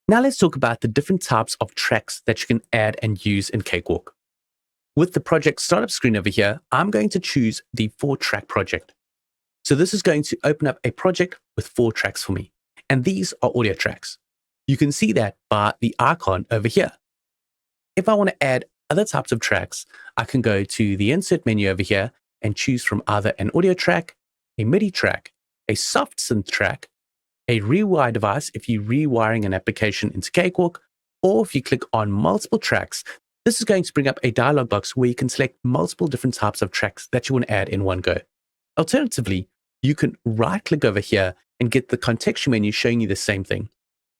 Now let's talk about the different types of tracks that you can add and use in Cakewalk. With the project startup screen over here, I'm going to choose the 4-track project. So this is going to open up a project with 4 tracks for me. And these are audio tracks. You can see that by the icon over here. If I want to add other types of tracks, I can go to the insert menu over here and choose from either an audio track, a MIDI track, a soft synth track, a rewire device if you're rewiring an application into Cakewalk, or if you click on multiple tracks, this is going to bring up a dialog box where you can select multiple different types of tracks that you want to add in one go. Alternatively, you can right-click over here and get the contextual menu showing you the same thing.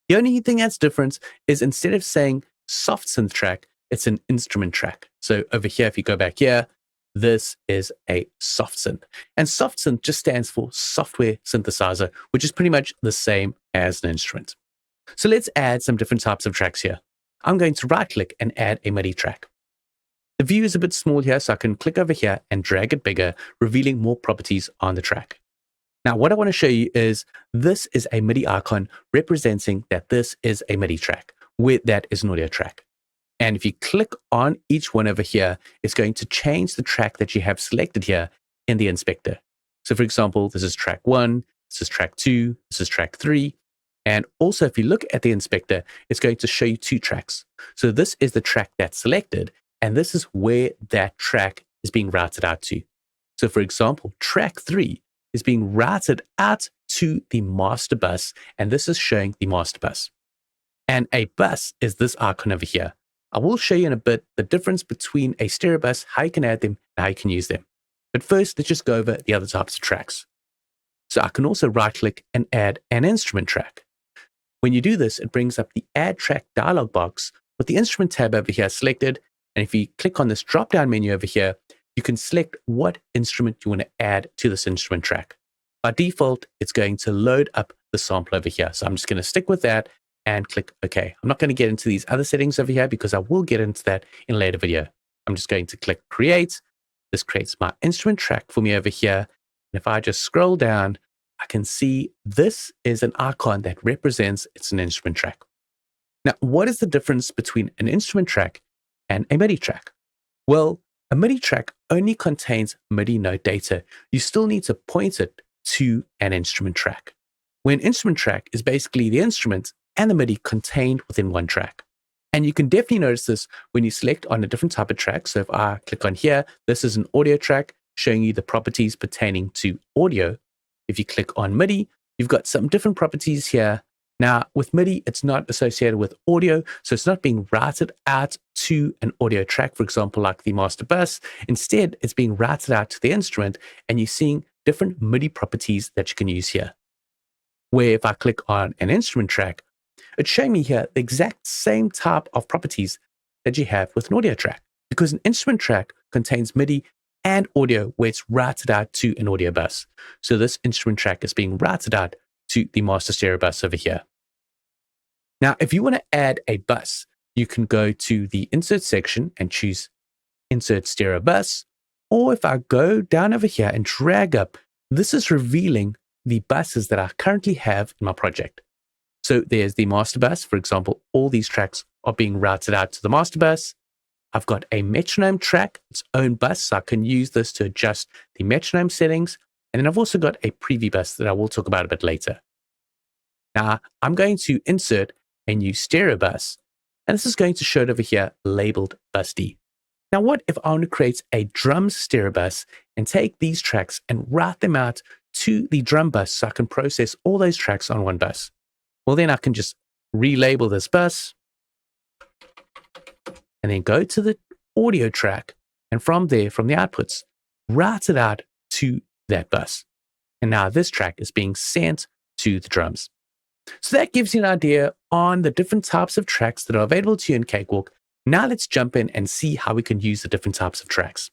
The only thing that's different is instead of saying soft synth track, it's an instrument track. So over here, if you go back here, this is a soft synth. And soft synth just stands for software synthesizer, which is pretty much the same as an instrument. So let's add some different types of tracks here. I'm going to right-click and add a MIDI track. The view is a bit small here, so I can click over here and drag it bigger, revealing more properties on the track. Now, what I want to show you is this is a MIDI icon representing that this is a MIDI track, where that is an audio track. And if you click on each one over here, it's going to change the track that you have selected here in the inspector. So for example, this is track 1, this is track 2, this is track 3. And also, if you look at the inspector, it's going to show you 2 tracks. So this is the track that's selected, and this is where that track is being routed out to. So for example, track 3 is being routed out to the master bus, and this is showing the master bus. And a bus is this icon over here. I will show you in a bit the difference between a stereo bus, how you can add them, and how you can use them. But first, let's just go over the other types of tracks. So I can also right-click and add an instrument track. When you do this, it brings up the Add Track dialog box with the instrument tab over here selected. And if you click on this drop-down menu over here, you can select what instrument you want to add to this instrument track. By default, it's going to load up the sample over here. So I'm just going to stick with that and click OK. I'm not going to get into these other settings over here because I will get into that in a later video. I'm just going to click Create. This creates my instrument track for me over here. And if I just scroll down, I can see this is an icon that represents it's an instrument track. Now, what is the difference between an instrument track and a MIDI track? Well, a MIDI track only contains MIDI note data. You still need to point it to an instrument track. Where an instrument track is basically the instrument and the MIDI contained within one track. And you can definitely notice this when you select on a different type of track. So if I click on here, this is an audio track showing you the properties pertaining to audio. If you click on MIDI, you've got some different properties here. Now, with MIDI, it's not associated with audio, so it's not being routed out to an audio track, for example, like the master bus. Instead, it's being routed out to the instrument, and you're seeing different MIDI properties that you can use here. Where if I click on an instrument track, it's showing me here the exact same type of properties that you have with an audio track, because an instrument track contains MIDI and audio where it's routed out to an audio bus. So this instrument track is being routed out to the master stereo bus over here. Now, if you want to add a bus, you can go to the insert section and choose insert stereo bus. Or if I go down over here and drag up, this is revealing the buses that I currently have in my project. So there's the master bus. For example, all these tracks are being routed out to the master bus. I've got a metronome track, its own bus, so I can use this to adjust the metronome settings. And then I've also got a preview bus that I will talk about a bit later. Now, I'm going to insert a new stereo bus, and this is going to show it over here labeled bus D. Now, what if I want to create a drums stereo bus and take these tracks and route them out to the drum bus so I can process all those tracks on one bus? Well, then I can just relabel this bus and then go to the audio track, and from there, from the outputs, route it out to that bus. And now this track is being sent to the drums. So that gives you an idea on the different types of tracks that are available to you in Cakewalk. Now let's jump in and see how we can use the different types of tracks.